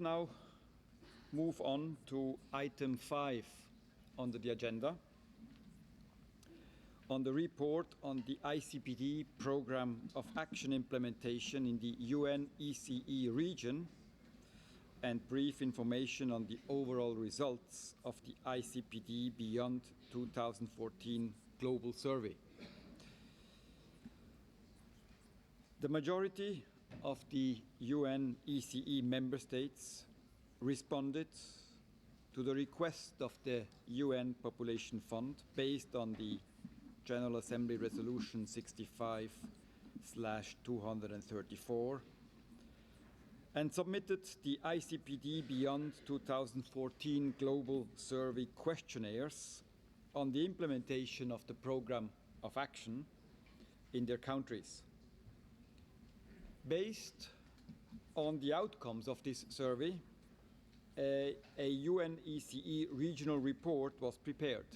Now move on to item 5 on the agenda, on the report on the ICPD Programme of Action implementation in the UNECE region and brief information on the overall results of the ICPD Beyond 2014 Global Survey. The majority of the UNECE member states responded to the request of the UN Population Fund based on the General Assembly Resolution 65/234 and submitted the ICPD Beyond 2014 Global Survey questionnaires on the implementation of the Programme of Action in their countries. Based on the outcomes of this survey, a UNECE regional report was prepared.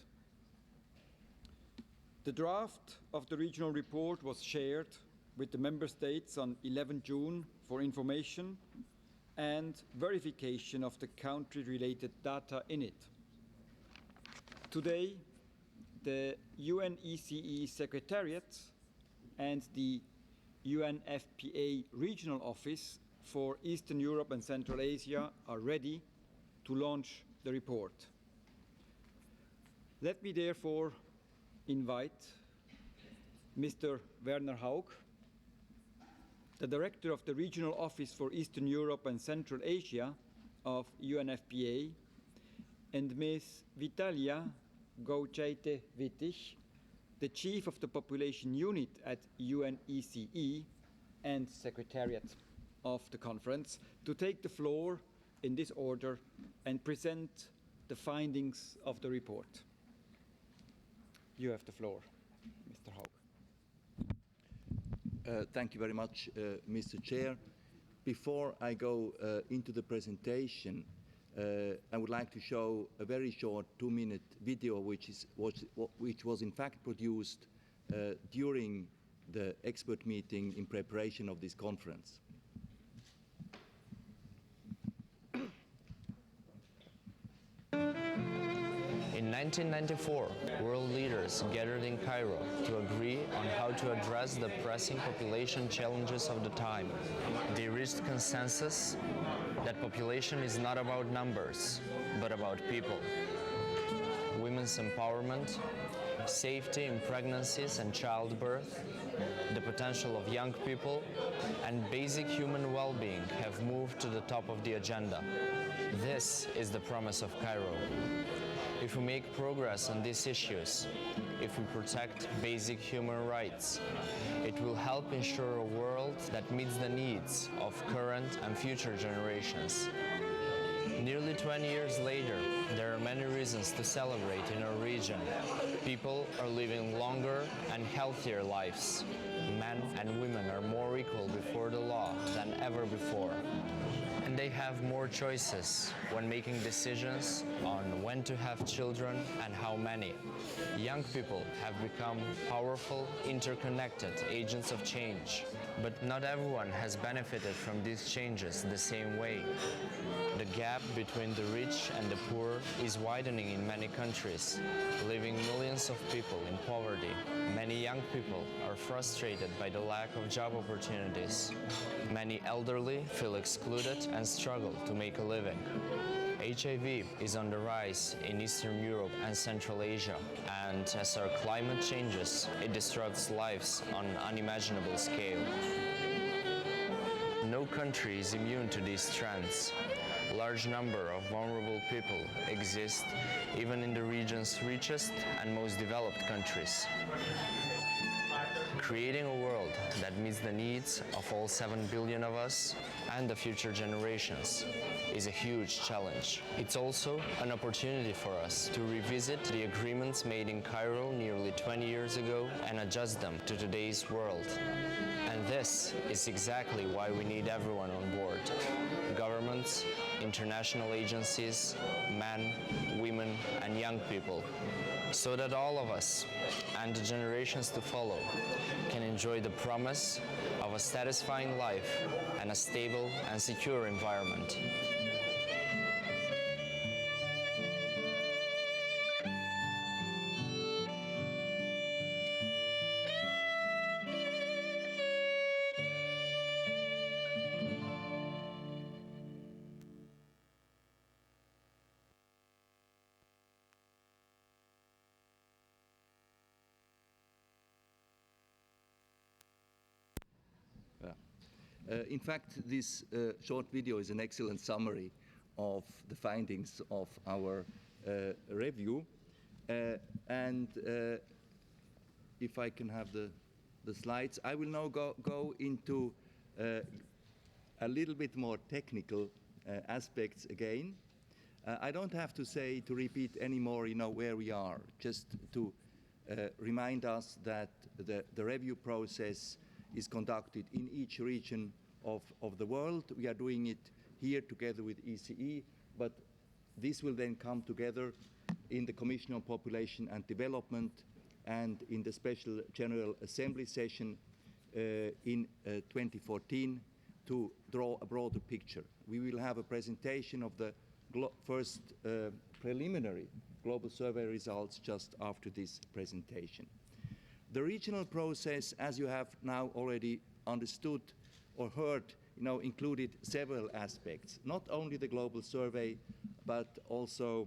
The draft of the regional report was shared with the member states on 11 June for information and verification of the country-related data in it. Today, the UNECE Secretariat and the UNFPA Regional Office for Eastern Europe and Central Asia are ready to launch the report. Let me therefore invite Mr. Werner Haug, the Director of the Regional Office for Eastern Europe and Central Asia of UNFPA, and Ms. Vitalija Gaucaite Wittich, the Chief of the Population Unit at UNECE and Secretariat of the conference, to take the floor in this order and present the findings of the report. You have the floor, Mr. Haug. Thank you very much, Mr. Chair. Before I go into the presentation, I would like to show a very short 2-minute video which was in fact produced during the expert meeting in preparation of this conference. In 1994, world leaders gathered in Cairo to agree on how to address the pressing population challenges of the time. They reached consensus that population is not about numbers, but about people. Women's empowerment, safety in pregnancies and childbirth, the potential of young people, and basic human well-being have moved to the top of the agenda. This is the promise of Cairo. If we make progress on these issues, if we protect basic human rights, it will help ensure a world that meets the needs of current and future generations. Nearly 20 years later, there are many reasons to celebrate in our region. People are living longer and healthier lives. Men and women are more equal before the law than ever before. And they have more choices when making decisions on when to have children and how many. Young people have become powerful, interconnected agents of change. But not everyone has benefited from these changes the same way. The gap between the rich and the poor is widening in many countries, leaving millions of people in poverty. Many young people are frustrated by the lack of job opportunities. Many elderly feel excluded and struggle to make a living. HIV is on the rise in Eastern Europe and Central Asia, and as our climate changes, it disrupts lives on an unimaginable scale. No country is immune to these trends. A large number of vulnerable people exist even in the region's richest and most developed countries. Creating a world that meets the needs of all 7 billion of us and the future generations is a huge challenge. It's also an opportunity for us to revisit the agreements made in Cairo nearly 20 years ago and adjust them to today's world. And this is exactly why we need everyone on board. Governments, international agencies, men, women, and young people, so that all of us and the generations to follow can enjoy the promise of a satisfying life and a stable and secure environment. In fact, this short video is an excellent summary of the findings of our review. And if I can have the slides, I will now go into a little bit more technical aspects again. I don't have to repeat anymore, where we are, just to remind us that the review process is conducted in each region of the world. We are doing it here together with ECE, but this will then come together in the Commission on Population and Development and in the Special General Assembly session in 2014 to draw a broader picture. We will have a presentation of the first preliminary global survey results just after this presentation. The regional process, as you have now already understood or heard, included several aspects, not only the global survey, but also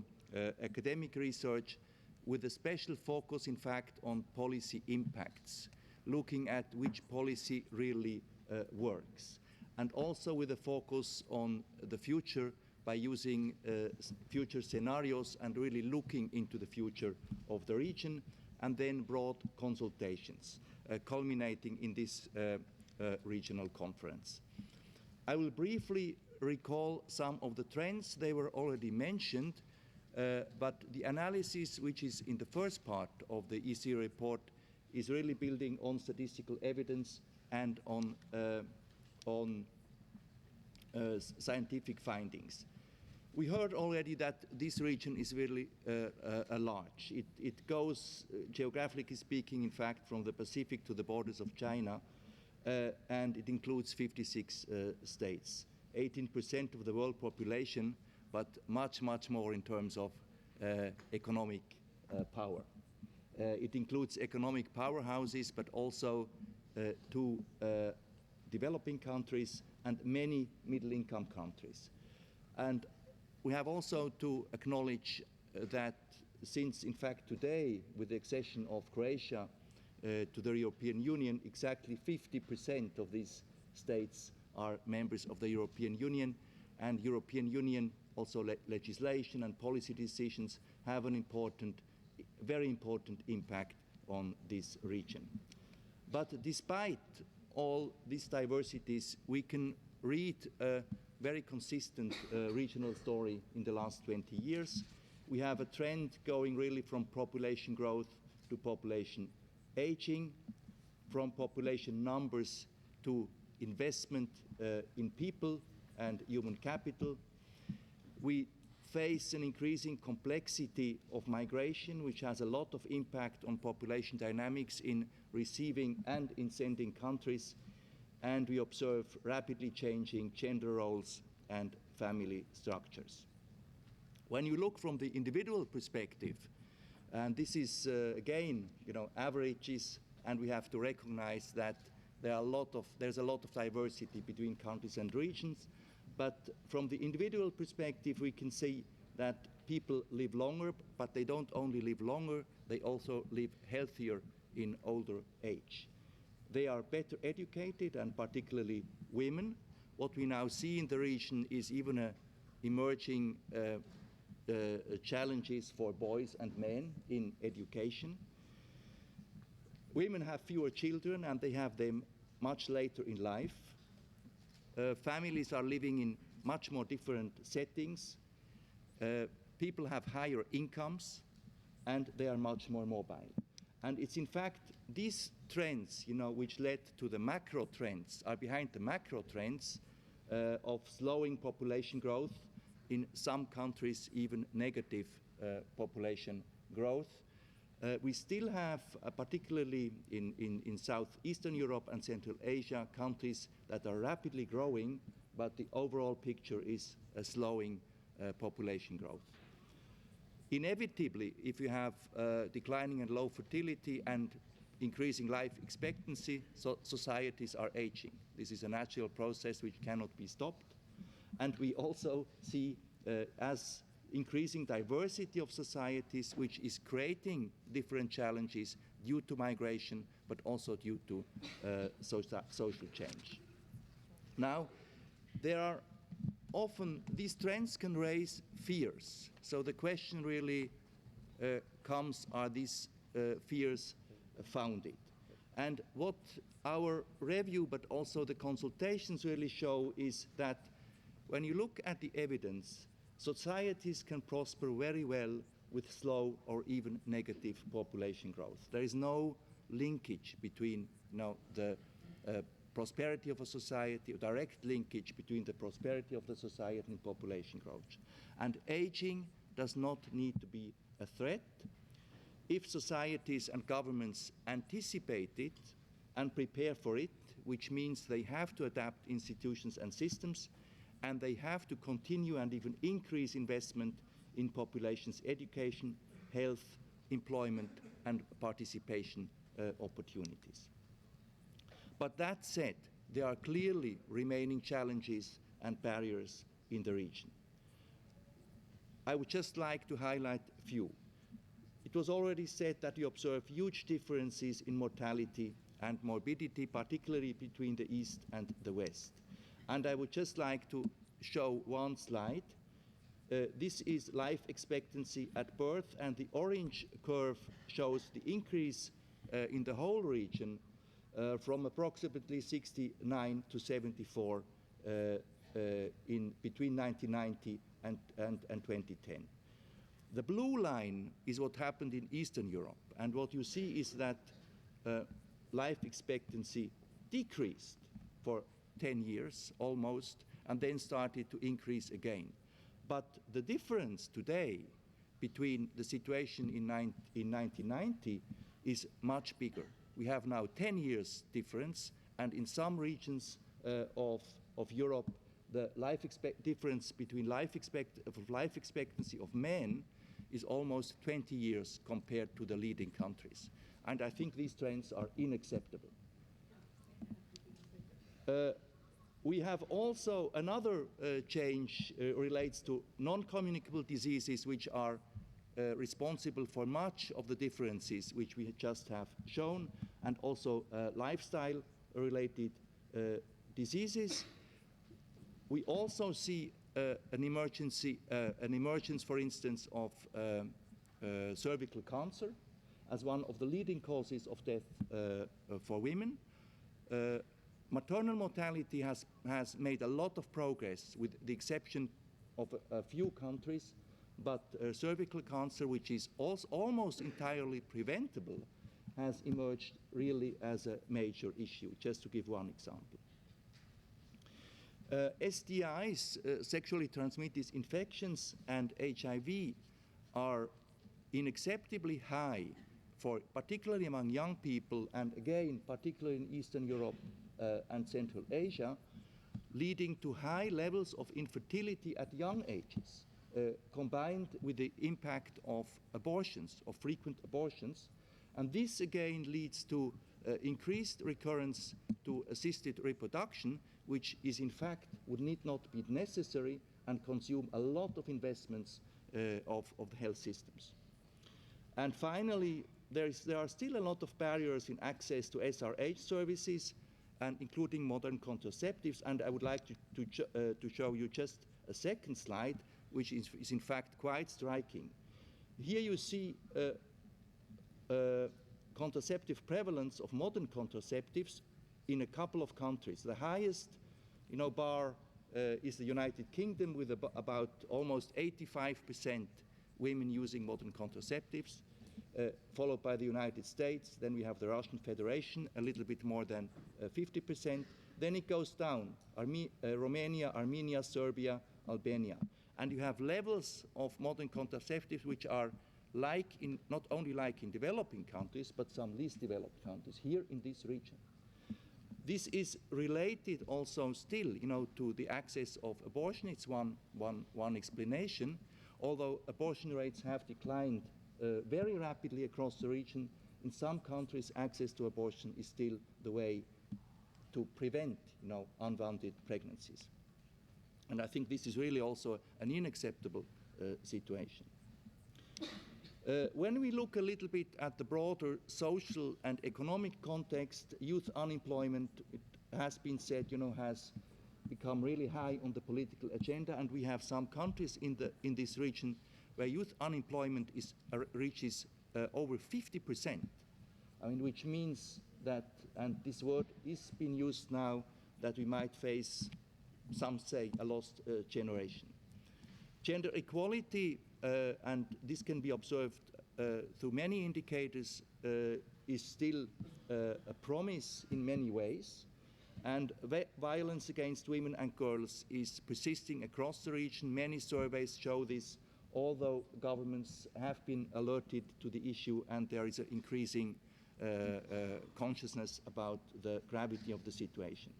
academic research with a special focus, in fact, on policy impacts, looking at which policy really works, and also with a focus on the future by using future scenarios and really looking into the future of the region, and then broad consultations, culminating in this regional conference. I will briefly recall some of the trends. They were already mentioned, but the analysis, which is in the first part of the EC report, is really building on statistical evidence and on scientific findings. We heard already that this region is really large. It goes, geographically speaking, in fact, from the Pacific to the borders of China, and it includes 56 states, 18% of the world population, but much, much more in terms of economic power. It includes economic powerhouses, but also two developing countries and many middle-income countries. And we have also to acknowledge that since, in fact, today, with the accession of Croatia to the European Union, exactly 50% of these states are members of the European Union, and European Union also legislation and policy decisions have an important, very important impact on this region. But despite all these diversities, we can read a very consistent regional story in the last 20 years. We have a trend going really from population growth to population aging, from population numbers to investment in people and human capital. We face an increasing complexity of migration, which has a lot of impact on population dynamics in receiving and in sending countries, and we observe rapidly changing gender roles and family structures. When you look from the individual perspective, and this is again, averages, and we have to recognize that there's a lot of diversity between countries and regions. But from the individual perspective, we can see that people live longer, but they don't only live longer, they also live healthier in older age. They are better educated, and particularly women. What we now see in the region is even emerging challenges for boys and men in education. Women have fewer children, and they have them much later in life. Families are living in much more different settings. People have higher incomes, and they are much more mobile. And it's in fact these trends, which led to the macro trends, are behind the macro trends of slowing population growth, in some countries even negative population growth. We still have, particularly in Southeastern Europe and Central Asia, countries that are rapidly growing, but the overall picture is a slowing population growth. Inevitably, if you have declining and low fertility and increasing life expectancy, societies are aging. This is a natural process which cannot be stopped. And we also see as increasing diversity of societies, which is creating different challenges due to migration, but also due to social change. Now, there are often, these trends can raise fears. So the question really comes, are these fears founded? And what our review, but also the consultations really show is that when you look at the evidence, societies can prosper very well with slow or even negative population growth. There is no linkage between the prosperity of a society, a direct linkage between the prosperity of the society and population growth. And aging does not need to be a threat if societies and governments anticipate it and prepare for it, which means they have to adapt institutions and systems, and they have to continue and even increase investment in populations' education, health, employment, and participation opportunities. But that said, there are clearly remaining challenges and barriers in the region. I would just like to highlight a few. It was already said that we observe huge differences in mortality and morbidity, particularly between the East and the West. And I would just like to show one slide. This is life expectancy at birth, and the orange curve shows the increase in the whole region from approximately 69 to 74 between 1990 and 2010. The blue line is what happened in Eastern Europe, and what you see is that life expectancy decreased for 10 years almost, and then started to increase again. But the difference today between the situation in 1990 is much bigger. We have now 10 years difference, and in some regions of Europe, the difference between life expectancy of men is almost 20 years compared to the leading countries. And I think these trends are unacceptable. We have also another change relates to non-communicable diseases, which are responsible for much of the differences which we just have shown, and also lifestyle-related diseases. We also see an emergence, for instance, of cervical cancer as one of the leading causes of death for women. Maternal mortality has made a lot of progress, with the exception of a few countries, but cervical cancer, which is also almost entirely preventable, has emerged really as a major issue, just to give one example. STIs, sexually transmitted infections, and HIV are unacceptably high, particularly among young people, and again, particularly in Eastern Europe and Central Asia, leading to high levels of infertility at young ages, combined with the impact of abortions, of frequent abortions. And this again leads to increased recurrence to assisted reproduction, which is in fact would need not be necessary and consume a lot of investments of the health systems. And finally, there are still a lot of barriers in access to SRH services, and including modern contraceptives. And I would like to show you just a second slide, which is in fact quite striking. Here you see contraceptive prevalence of modern contraceptives in a couple of countries. The highest, bar is the United Kingdom, with about almost 85% women using modern contraceptives, followed by the United States. Then we have the Russian Federation, a little bit more than 50%. Then it goes down, Romania, Armenia, Serbia, Albania. And you have levels of modern contraceptives which are not only like in developing countries, but some least developed countries here in this region. This is related also still, to the access of abortion. It's one explanation. Although abortion rates have declined very rapidly across the region, in some countries access to abortion is still the way to prevent, unwanted pregnancies. And I think this is really also an unacceptable situation. When we look a little bit at the broader social and economic context, youth unemployment, it has been said, has become really high on the political agenda, and we have some countries in this region where youth unemployment reaches over 50%. I mean, which means that, and this word is being used now, that we might face, some say, a lost generation. Gender equality, and this can be observed through many indicators, is still a promise in many ways, and violence against women and girls is persisting across the region. Many surveys show this, although governments have been alerted to the issue and there is an increasing consciousness about the gravity of the situation.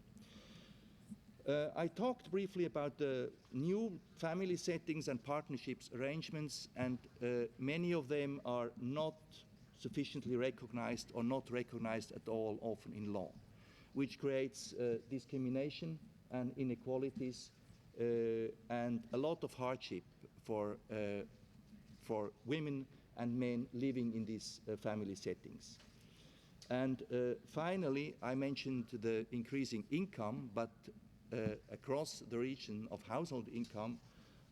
I talked briefly about the new family settings and partnerships arrangements, and many of them are not sufficiently recognized or not recognized at all, often in law, which creates discrimination and inequalities and a lot of hardship for women and men living in these family settings. And finally, I mentioned the increasing income, but across the region of household income,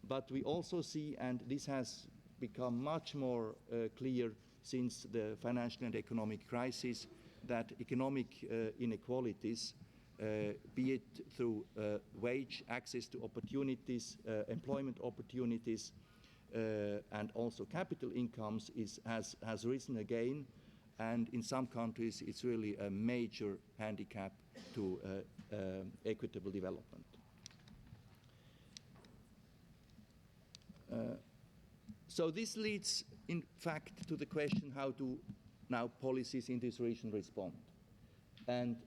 but we also see, and this has become much more clear since the financial and economic crisis, that economic inequalities, be it through wage access to opportunities, employment opportunities, and also capital incomes, has risen again, and in some countries it's really a major handicap to equitable development. So this leads, in fact, to the question, how do now policies in this region respond? And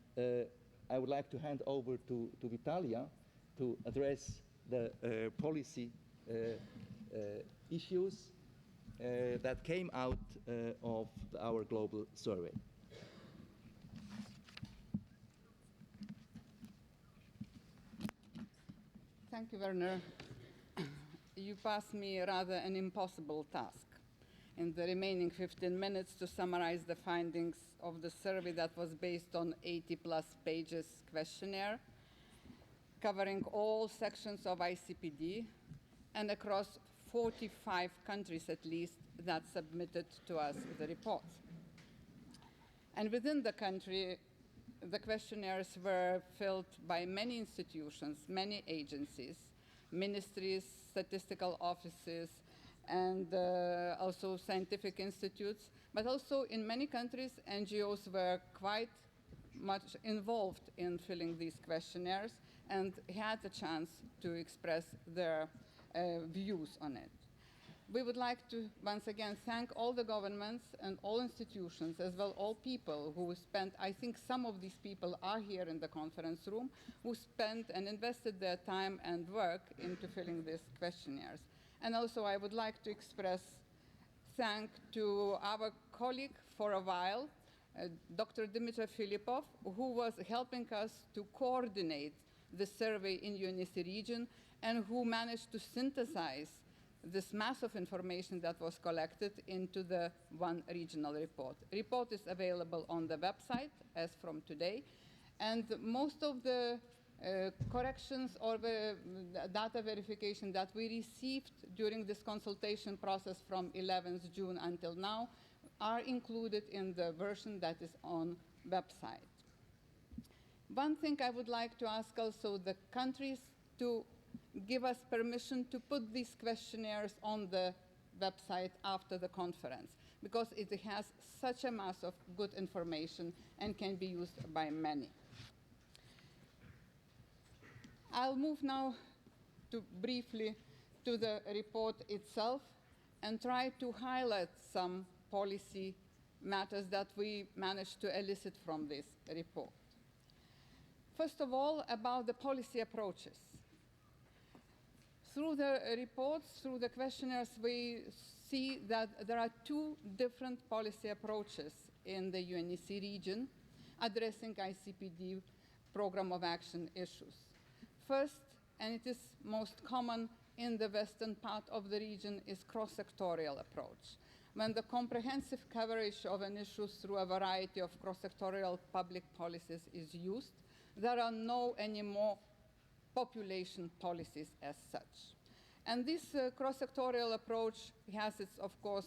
I would like to hand over to Vitalija to address the policy issues that came out of our global survey. Thank you, Werner. You passed me rather an impossible task in the remaining 15 minutes to summarize the findings of the survey that was based on 80+ pages questionnaire, covering all sections of ICPD and across 45 countries at least that submitted to us the report. And within the country, the questionnaires were filled by many institutions, many agencies, ministries, statistical offices, and also scientific institutes. But also in many countries, NGOs were quite much involved in filling these questionnaires and had a chance to express their views on it. We would like to once again thank all the governments and all institutions, as well all people who spent, I think some of these people are here in the conference room, who spent and invested their time and work into filling these questionnaires. And also I would like to express thanks to our colleague for a while, Dr. Dimitar Filipov, who was helping us to coordinate the survey in UNECE region and who managed to synthesize this mass of information that was collected into the one regional report. The report is available on the website as from today, and most of the corrections or the data verification that we received during this consultation process from 11th June until now are included in the version that is on website. One thing I would like to ask also the countries to give us permission to put these questionnaires on the website after the conference, because it has such a mass of good information and can be used by many. I'll move now briefly to the report itself and try to highlight some policy matters that we managed to elicit from this report. First of all, about the policy approaches. Through the reports, through the questionnaires, we see that there are two different policy approaches in the UNECE region addressing ICPD Programme of Action issues. First, and it is most common in the western part of the region, is cross-sectorial approach. When the comprehensive coverage of an issue through a variety of cross-sectorial public policies is used, there are no anymore population policies as such. And this cross-sectorial approach has its, of course,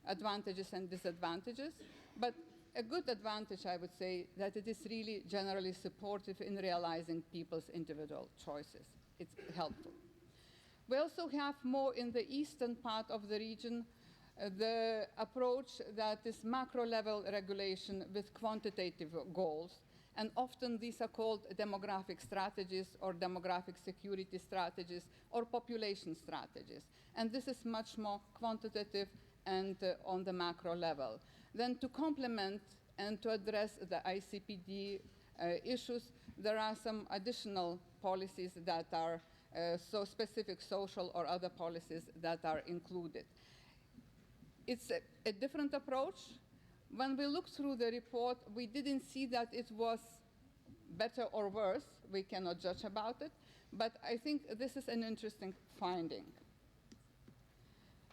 advantages and disadvantages, but a good advantage, I would say, that it is really generally supportive in realizing people's individual choices. It's helpful. We also have more in the eastern part of the region the approach that is macro-level regulation with quantitative goals, and often these are called demographic strategies or demographic security strategies or population strategies. And this is much more quantitative and on the macro level. Then to complement and to address the ICPD issues, there are some additional policies that are so specific social or other policies that are included. It's a different approach. When we looked through the report, we didn't see that it was better or worse. We cannot judge about it, but I think this is an interesting finding.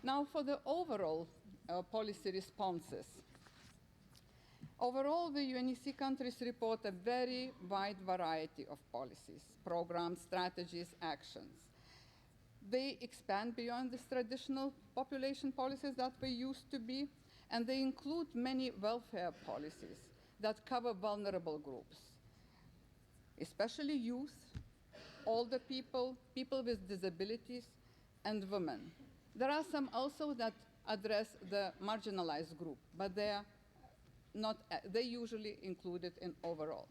Now for the overall policy responses. Overall, the UNECE countries report a very wide variety of policies, programs, strategies, actions. They expand beyond these traditional population policies that we used to be, and they include many welfare policies that cover vulnerable groups, especially youth, older people, people with disabilities, and women. There are some also that address the marginalized group, but they are not, they usually included in overall.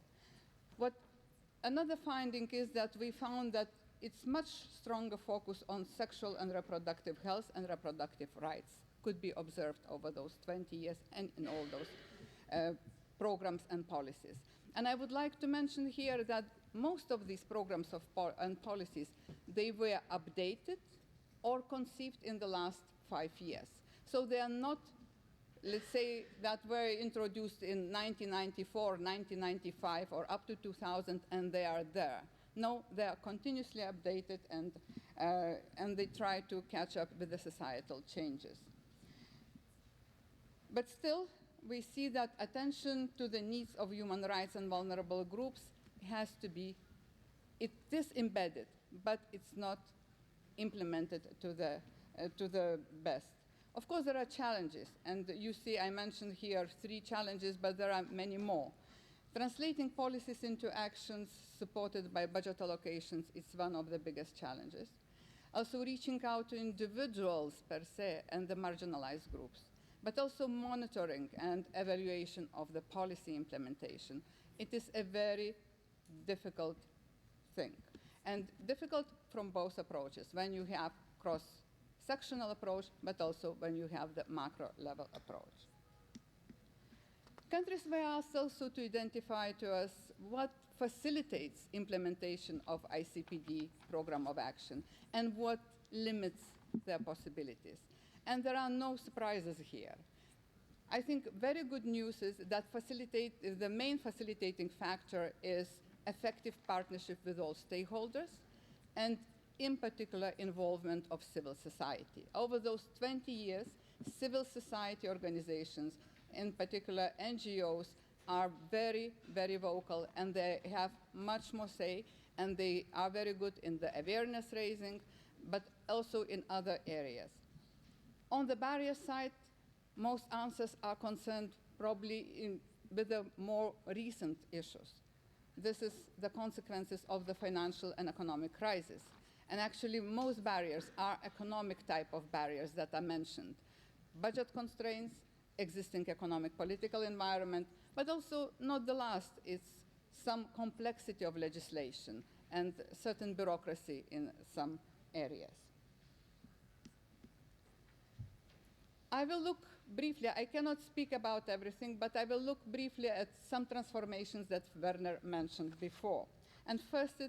Another finding is that we found that it's much stronger focus on sexual and reproductive health and reproductive rights could be observed over those 20 years and in all those programs and policies. And I would like to mention here that most of these programs and policies, they were updated or conceived in the last 5 years. So they are not, let's say, that were introduced in 1994, 1995, or up to 2000, and they are there. No, they are continuously updated, and they try to catch up with the societal changes. But still, we see that attention to the needs of human rights and vulnerable groups has to be, it is embedded, but it's not implemented to the best. Of course, there are challenges, and you see I mentioned here 3 challenges, but there are many more. Translating policies into actions supported by budget allocations is one of the biggest challenges. Also reaching out to individuals per se and the marginalized groups, but also monitoring and evaluation of the policy implementation. It is a very difficult thing, and difficult from both approaches, when you have cross-sectional approach, but also when you have the macro-level approach. Countries were asked also to identify to us what facilitates implementation of ICPD Programme of Action and what limits their possibilities. And there are no surprises here. I think very good news is that the main facilitating factor is effective partnership with all stakeholders, and in particular involvement of civil society. Over those 20 years, civil society organizations, in particular NGOs, are very, very vocal, and they have much more say, and they are very good in the awareness raising, but also in other areas. On the barrier side, most answers are concerned probably with the more recent issues. This is the consequences of the financial and economic crisis. And actually, most barriers are economic type of barriers that are mentioned. Budget constraints, existing economic political environment, but also not the last, it's some complexity of legislation and certain bureaucracy in some areas. I will look briefly, I cannot speak about everything, but I will look briefly at some transformations that Werner mentioned before. And first,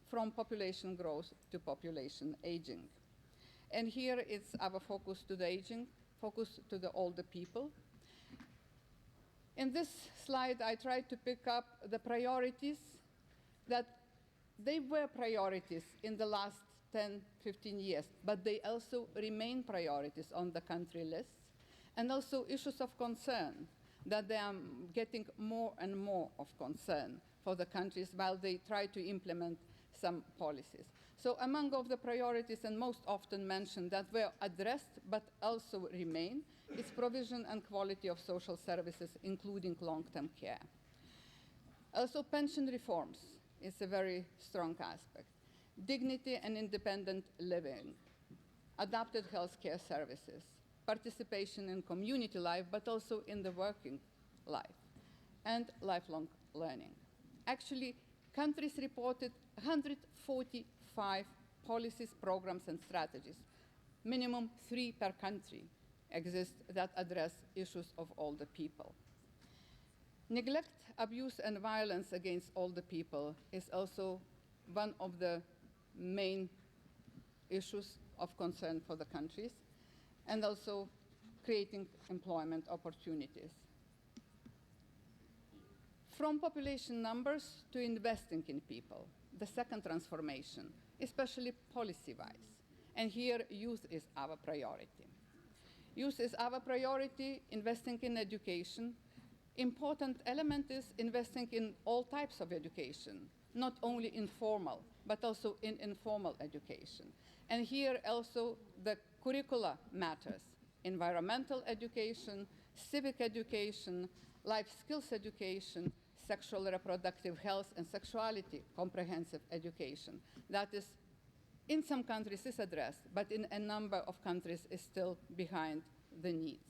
from population growth to population aging. And here it's our focus to the aging, focus to the older people. In this slide, I tried to pick up the priorities that they were priorities in the last 10, 15 years, but they also remain priorities on the country lists, and also issues of concern, that they are getting more and more of concern for the countries while they try to implement some policies. So among of the priorities and most often mentioned that were addressed but also remain is provision and quality of social services, including long-term care. Also, pension reforms is a very strong aspect. Dignity and independent living, adapted healthcare services, participation in community life, but also in the working life, and lifelong learning. Actually, countries reported 145 policies, programs, and strategies. Minimum 3 per country exist that address issues of older people. Neglect, abuse, and violence against older people is also one of the main issues of concern for the countries, and also creating employment opportunities. From population numbers to investing in people, the second transformation, especially policy-wise. And here, youth is our priority. Youth is our priority, investing in education. Important element is investing in all types of education, not only informal, but also in informal education. And here also the curricula matters. Environmental education, civic education, life skills education, sexual reproductive health and sexuality comprehensive education. That is, in some countries is addressed, but in a number of countries is still behind the needs.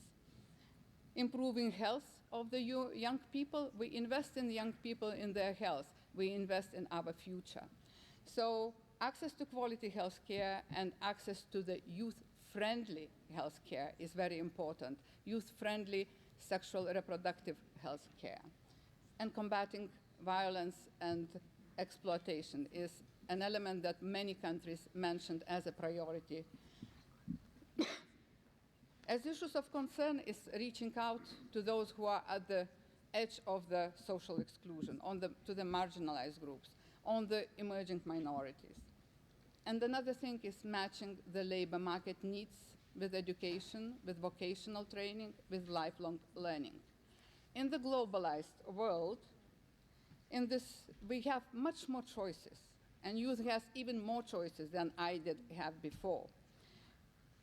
Improving health of the young people. We invest in young people in their health. We invest in our future. So access to quality health care and access to the youth-friendly health care is very important. Youth-friendly sexual reproductive health care. And combating violence and exploitation is an element that many countries mentioned as a priority. As issues of concern is reaching out to those who are at the edge of the social exclusion, to the marginalized groups, on the emerging minorities. And another thing is matching the labor market needs with education, with vocational training, with lifelong learning. In the globalized world, we have much more choices, and youth has even more choices than I did have before.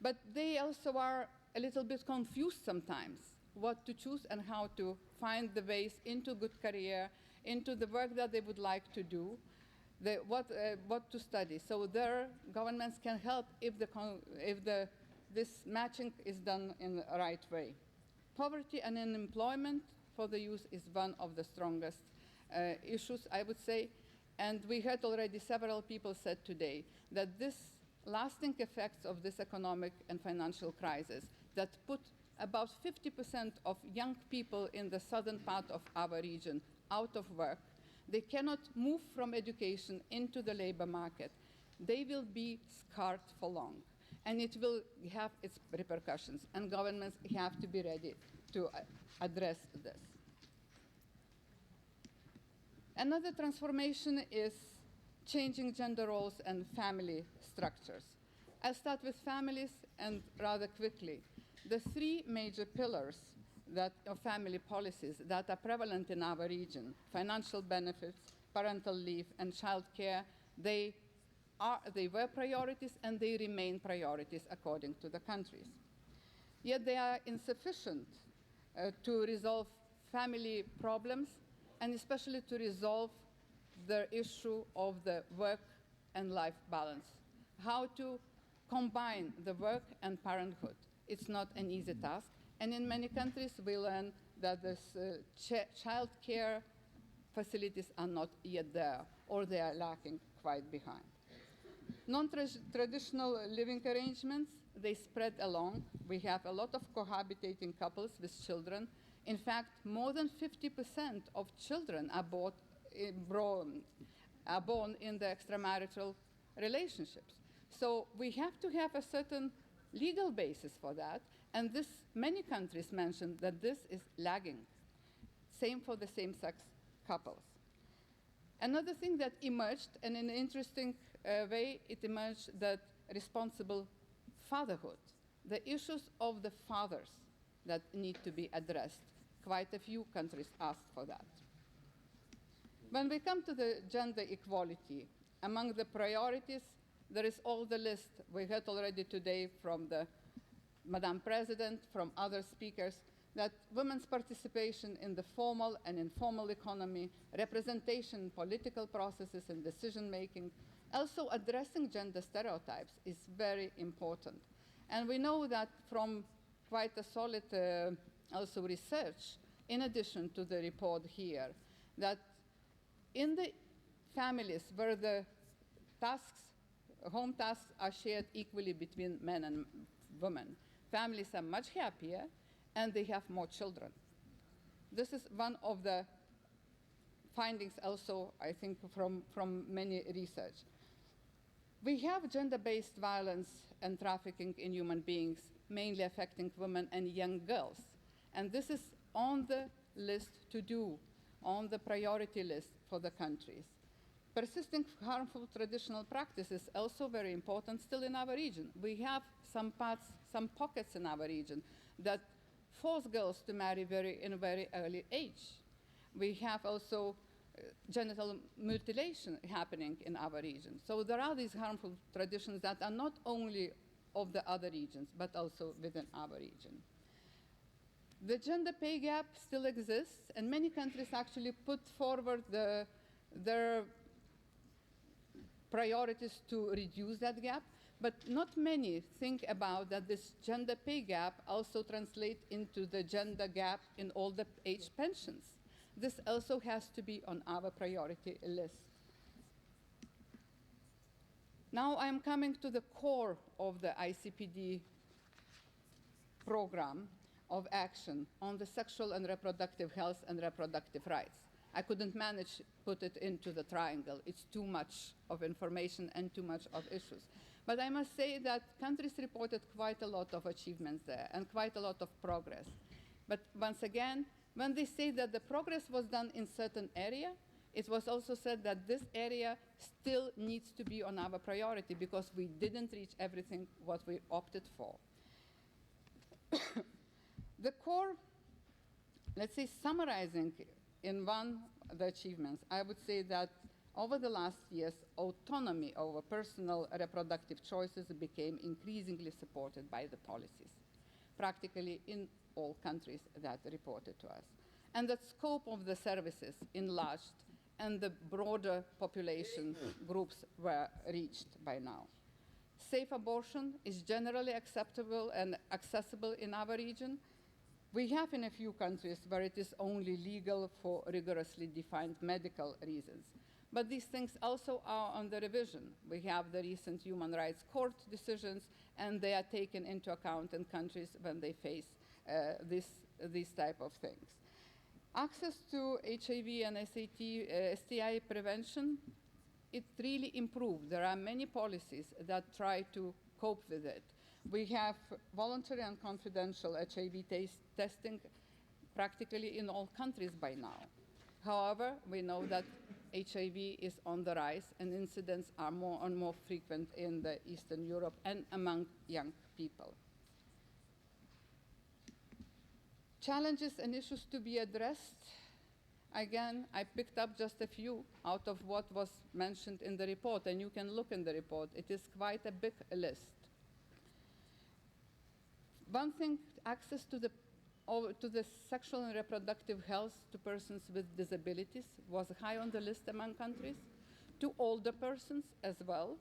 But they also are a little bit confused sometimes what to choose and how to find the ways into good career, into the work that they would like to do, what to study. So their governments can help if this matching is done in the right way. Poverty and unemployment for the youth is one of the strongest issues, I would say. And we heard already several people said today that this lasting effects of this economic and financial crisis that put about 50% of young people in the southern part of our region out of work, they cannot move from education into the labor market. They will be scarred for long, and it will have its repercussions, and governments have to be ready to address this. Another transformation is changing gender roles and family structures. I'll start with families, and rather quickly. The 3 major pillars of family policies that are prevalent in our region, financial benefits, parental leave, and child care, they were priorities and they remain priorities according to the countries. Yet they are insufficient to resolve family problems, and especially to resolve the issue of the work and life balance. How to combine the work and parenthood. It's not an easy task, and in many countries we learn that child care facilities are not yet there, or they are lacking quite behind. Non-traditional living arrangements, they spread along. We have a lot of cohabitating couples with children. In fact, more than 50% of children are born in the extramarital relationships. So we have to have a certain legal basis for that, and many countries mentioned that this is lagging. Same for the same-sex couples. Another thing that emerged, and in an interesting way, it emerged that responsible fatherhood, the issues of the fathers that need to be addressed. Quite a few countries asked for that. When we come to the gender equality, among the priorities, there is all the list we heard already today from the Madam President, from other speakers, that women's participation in the formal and informal economy, representation in political processes and decision-making, also addressing gender stereotypes is very important. And we know that from quite a solid also research, in addition to the report here, that in the families where the tasks, home tasks are shared equally between men and women, families are much happier and they have more children. This is one of the findings also, I think, from many research. We have gender-based violence and trafficking in human beings, mainly affecting women and young girls. And this is on the list to do, on the priority list for the countries. Persisting harmful traditional practices also very important still in our region. We have some pockets in our region that force girls to marry in a very early age. We have also genital mutilation happening in our region. So there are these harmful traditions that are not only of the other regions, but also within our region. The gender pay gap still exists, and many countries actually put forward their priorities to reduce that gap, but not many think about that this gender pay gap also translates into the gender gap in all the age pensions. This also has to be on our priority list. Now I'm coming to the core of the ICPD Programme of Action on the sexual and reproductive health and reproductive rights. I couldn't manage to put it into the triangle. It's too much of information and too much of issues. But I must say that countries reported quite a lot of achievements there and quite a lot of progress. But once again, when they say that the progress was done in certain area, it was also said that this area still needs to be on our priority because we didn't reach everything what we opted for. The core, let's say, summarizing in one of the achievements, I would say that over the last years, autonomy over personal reproductive choices became increasingly supported by the policies, practically in all countries that reported to us. And the scope of the services enlarged and the broader population groups were reached by now. Safe abortion is generally acceptable and accessible in our region. We have in a few countries where it is only legal for rigorously defined medical reasons. But these things also are under revision. We have the recent Human Rights Court decisions, and they are taken into account in countries when they face these type of things. Access to HIV and STI prevention, it really improved. There are many policies that try to cope with it. We have voluntary and confidential HIV testing practically in all countries by now. However, we know that HIV is on the rise and incidents are more and more frequent in the Eastern Europe and among young people. Challenges and issues to be addressed. Again, I picked up just a few out of what was mentioned in the report, and you can look in the report. It is quite a big list. One thing, access to the sexual and reproductive health to persons with disabilities was high on the list among countries, to older persons as well,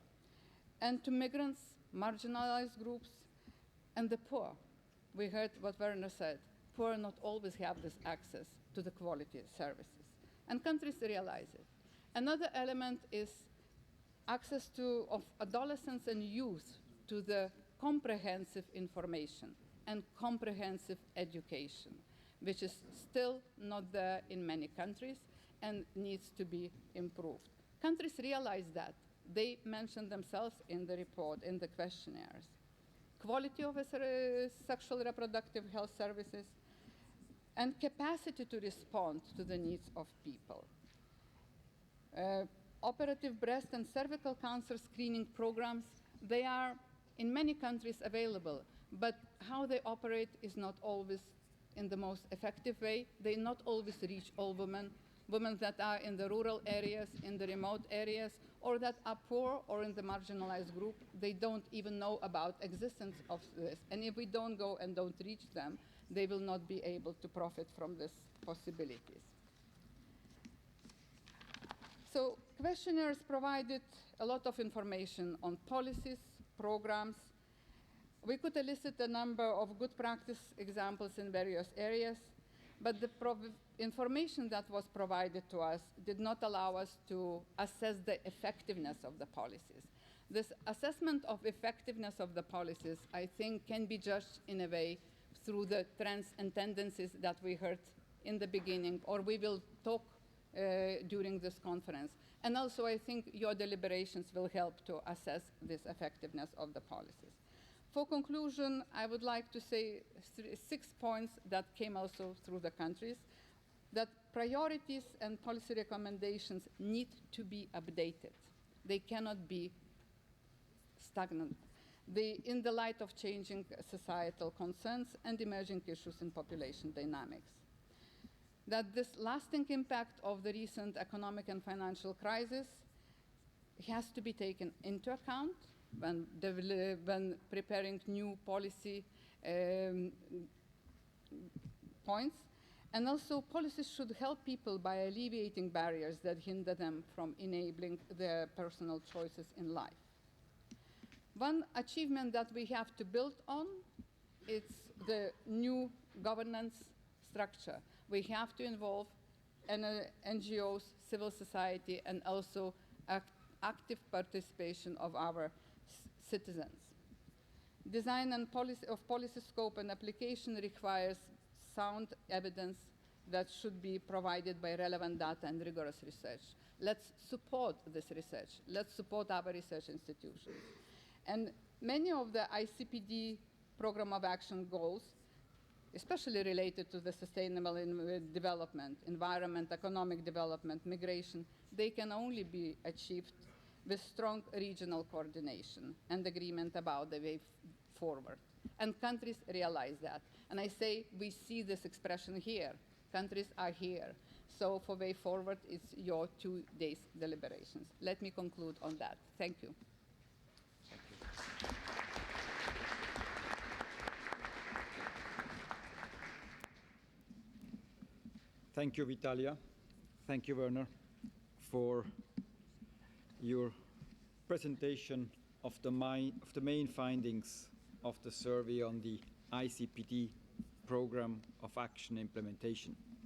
and to migrants, marginalized groups, and the poor. We heard what Werner said. Poor not always have this access to the quality services, and countries realize it. Another element is access of adolescents and youth to the comprehensive information and comprehensive education, which is still not there in many countries and needs to be improved. Countries realize that. They mention themselves in the report, in the questionnaires. Quality of sexual reproductive health services and capacity to respond to the needs of people. Operative breast and cervical cancer screening programs, they are in many countries available, but how they operate is not always in the most effective way. They not always reach all women that are in the rural areas, in the remote areas, or that are poor or in the marginalized group, they don't even know about existence of this. And if we don't go and don't reach them, they will not be able to profit from these possibilities. So questionnaires provided a lot of information on policies, programs. We could elicit a number of good practice examples in various areas, but the information that was provided to us did not allow us to assess the effectiveness of the policies. This assessment of effectiveness of the policies, I think, can be judged in a way through the trends and tendencies that we heard in the beginning, or we will talk during this conference. And also, I think your deliberations will help to assess this effectiveness of the policies. For conclusion, I would like to say 6 points that came also through the countries, that priorities and policy recommendations need to be updated. They cannot be stagnant. In the light of changing societal concerns and emerging issues in population dynamics. That this lasting impact of the recent economic and financial crisis has to be taken into account when preparing new policy points. And also, policies should help people by alleviating barriers that hinder them from enabling their personal choices in life. One achievement that we have to build on is the new governance structure. We have to involve NGOs, civil society, and also active participation of our citizens. Design and policy scope and application requires sound evidence that should be provided by relevant data and rigorous research. Let's support this research. Let's support our research institutions. And many of the ICPD Programme of Action goals, especially related to the sustainable development, environment, economic development, migration, they can only be achieved with strong regional coordination and agreement about the way forward. And countries realize that. And I say we see this expression here. Countries are here. So for way forward, it's your 2 days deliberations. Let me conclude on that. Thank you. Thank you, Vitalija. Thank you, Werner, for your presentation of the main findings of the survey on the ICPD Programme of Action implementation.